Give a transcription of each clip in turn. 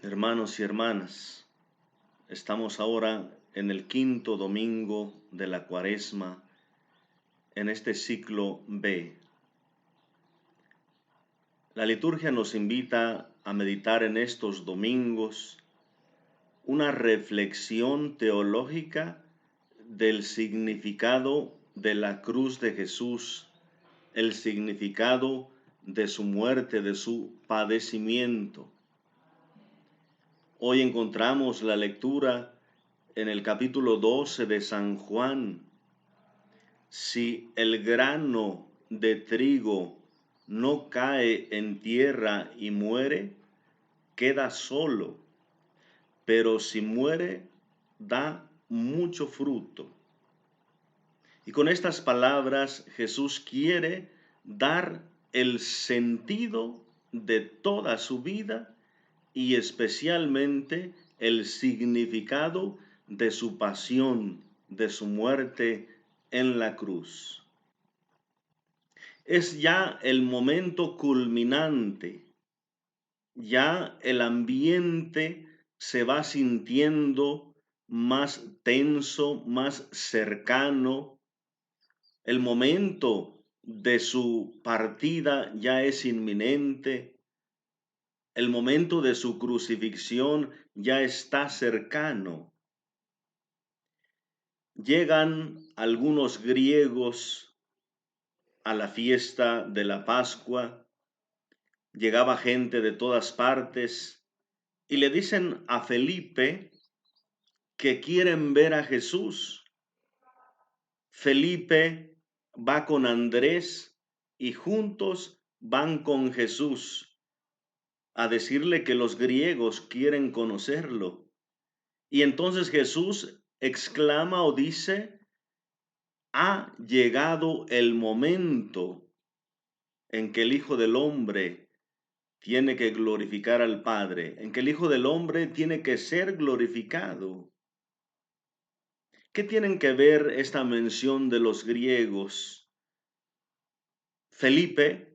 Hermanos y hermanas, estamos ahora en el quinto domingo de la Cuaresma, en este ciclo B. La liturgia nos invita a meditar en estos domingos una reflexión teológica del significado de la cruz de Jesús, el significado de su muerte, de su padecimiento. Hoy encontramos la lectura en el capítulo 12 de San Juan. Si el grano de trigo no cae en tierra y muere, queda solo, pero si muere, da mucho fruto. Y con estas palabras Jesús quiere dar el sentido de toda su vida y especialmente el significado de su pasión, de su muerte en la cruz. Es ya el momento culminante, ya el ambiente se va sintiendo más tenso, más cercano. El momento de su partida ya es inminente. El momento de su crucifixión ya está cercano. Llegan algunos griegos a la fiesta de la Pascua. Llegaba gente de todas partes y le dicen a Felipe que quieren ver a Jesús. Felipe va con Andrés y juntos van con Jesús a decirle que los griegos quieren conocerlo. Y entonces Jesús exclama o dice: ha llegado el momento en que el Hijo del Hombre tiene que glorificar al Padre, en que el Hijo del Hombre tiene que ser glorificado. ¿Qué tienen que ver esta mención de los griegos? Felipe,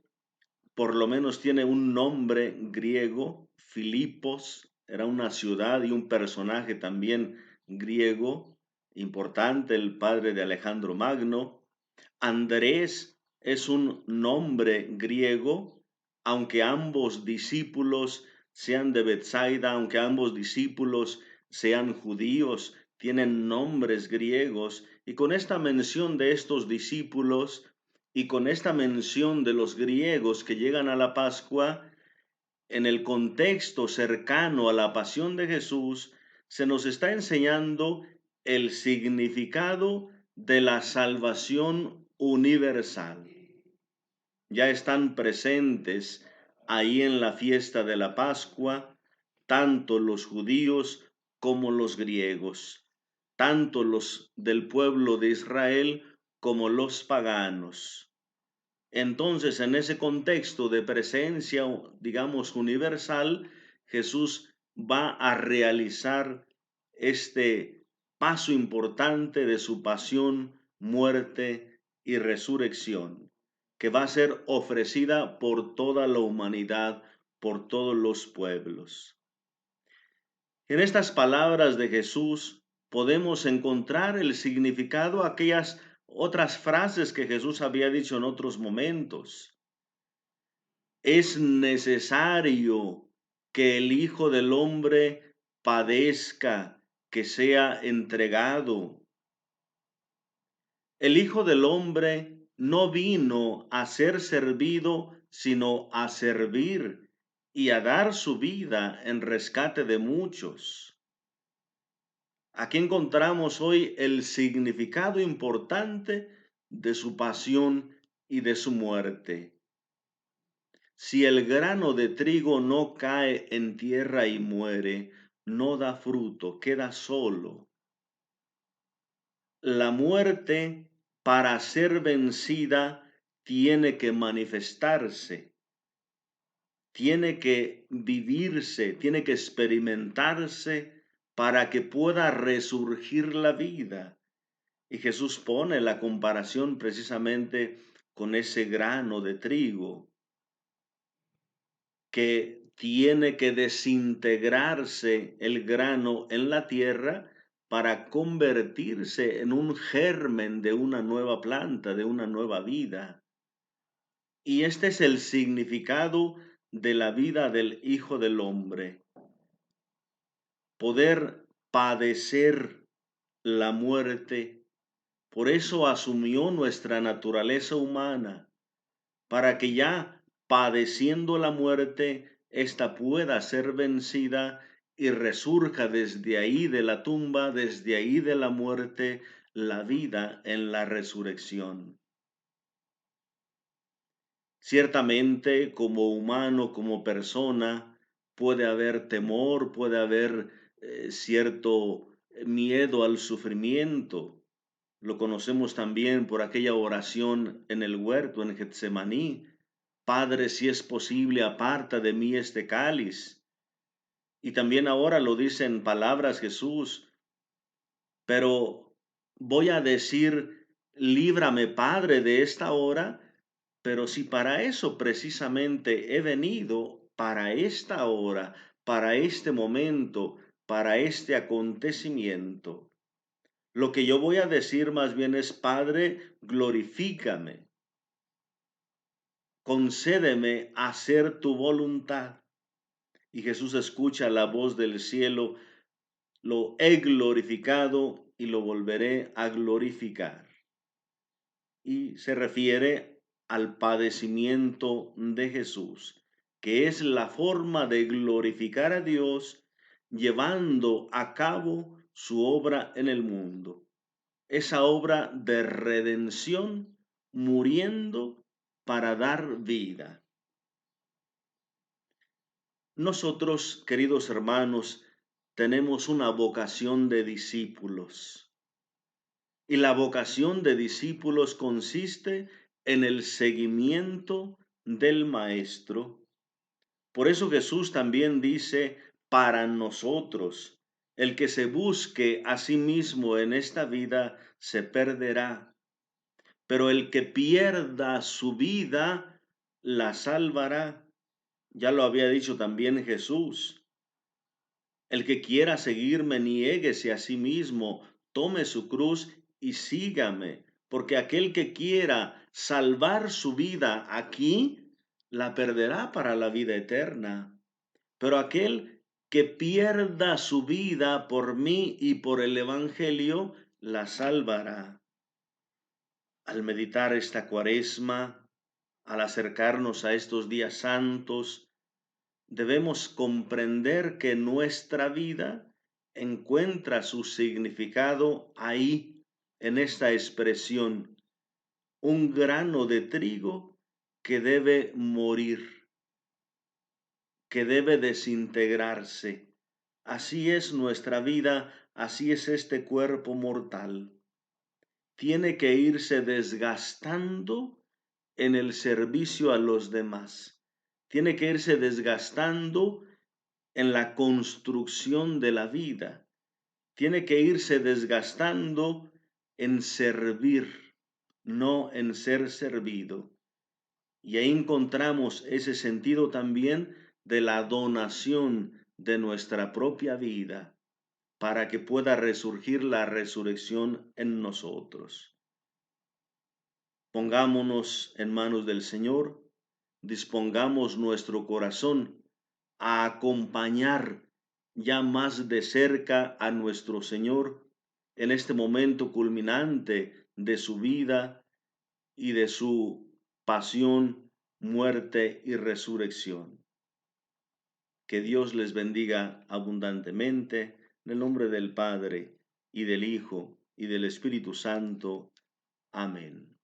por lo menos tiene un nombre griego, Filipos, era una ciudad y un personaje también griego, importante, el padre de Alejandro Magno. Andrés es un nombre griego, aunque ambos discípulos sean de Betsaida, aunque ambos discípulos sean judíos, tienen nombres griegos. Y con esta mención de estos discípulos y con esta mención de los griegos que llegan a la Pascua, en el contexto cercano a la pasión de Jesús, se nos está enseñando el significado de la salvación universal. Ya están presentes ahí en la fiesta de la Pascua tanto los judíos como los griegos, tanto los del pueblo de Israel como los paganos. Entonces, en ese contexto de presencia, digamos, universal, Jesús va a realizar este paso importante de su pasión, muerte y resurrección, que va a ser ofrecida por toda la humanidad, por todos los pueblos. En estas palabras de Jesús podemos encontrar el significado a aquellas otras frases que Jesús había dicho en otros momentos. Es necesario que el Hijo del Hombre padezca, que sea entregado. El Hijo del Hombre no vino a ser servido, sino a servir y a dar su vida en rescate de muchos. Aquí encontramos hoy el significado importante de su pasión y de su muerte. Si el grano de trigo no cae en tierra y muere, no da fruto, queda solo. La muerte, para ser vencida, tiene que manifestarse, tiene que vivirse, tiene que experimentarse para que pueda resurgir la vida. Y Jesús pone la comparación precisamente con ese grano de trigo que tiene que desintegrarse el grano en la tierra para convertirse en un germen de una nueva planta, de una nueva vida. Y este es el significado de la vida del Hijo del Hombre. Poder padecer la muerte. Por eso asumió nuestra naturaleza humana, para que ya padeciendo la muerte, ésta pueda ser vencida y resurja desde ahí de la tumba, desde ahí de la muerte, la vida en la resurrección. Ciertamente, como humano, como persona, puede haber temor, puede haber cierto miedo al sufrimiento. Lo conocemos también por aquella oración en el huerto, en Getsemaní. Padre, si es posible, aparta de mí este cáliz. Y también ahora lo dice en palabras Jesús, pero voy a decir, líbrame, Padre, de esta hora, pero si para eso precisamente he venido, para esta hora, para este momento, para este acontecimiento. Lo que yo voy a decir más bien es, Padre, glorifícame, concédeme hacer tu voluntad. Y Jesús escucha la voz del cielo, lo he glorificado y lo volveré a glorificar. Y se refiere al padecimiento de Jesús, que es la forma de glorificar a Dios llevando a cabo su obra en el mundo. Esa obra de redención, muriendo para dar vida. Nosotros, queridos hermanos, tenemos una vocación de discípulos. Y la vocación de discípulos consiste en el seguimiento del Maestro. Por eso Jesús también dice, para nosotros, el que se busque a sí mismo en esta vida se perderá, pero el que pierda su vida la salvará. Ya lo había dicho también Jesús. El que quiera seguirme, niéguese a sí mismo, tome su cruz y sígame, porque aquel que quiera salvar su vida aquí, la perderá para la vida eterna. Pero aquel que pierda su vida por mí y por el Evangelio, la salvará. Al meditar esta cuaresma, al acercarnos a estos días santos, debemos comprender que nuestra vida encuentra su significado ahí, en esta expresión, un grano de trigo que debe morir, que debe desintegrarse. Así es nuestra vida, así es este cuerpo mortal. Tiene que irse desgastando en el servicio a los demás. Tiene que irse desgastando en la construcción de la vida. Tiene que irse desgastando en servir, no en ser servido. Y ahí encontramos ese sentido también de la donación de nuestra propia vida para que pueda resurgir la resurrección en nosotros. Pongámonos en manos del Señor, dispongamos nuestro corazón a acompañar ya más de cerca a nuestro Señor en este momento culminante de su vida y de su pasión, muerte y resurrección. Que Dios les bendiga abundantemente en el nombre del Padre y del Hijo y del Espíritu Santo. Amén.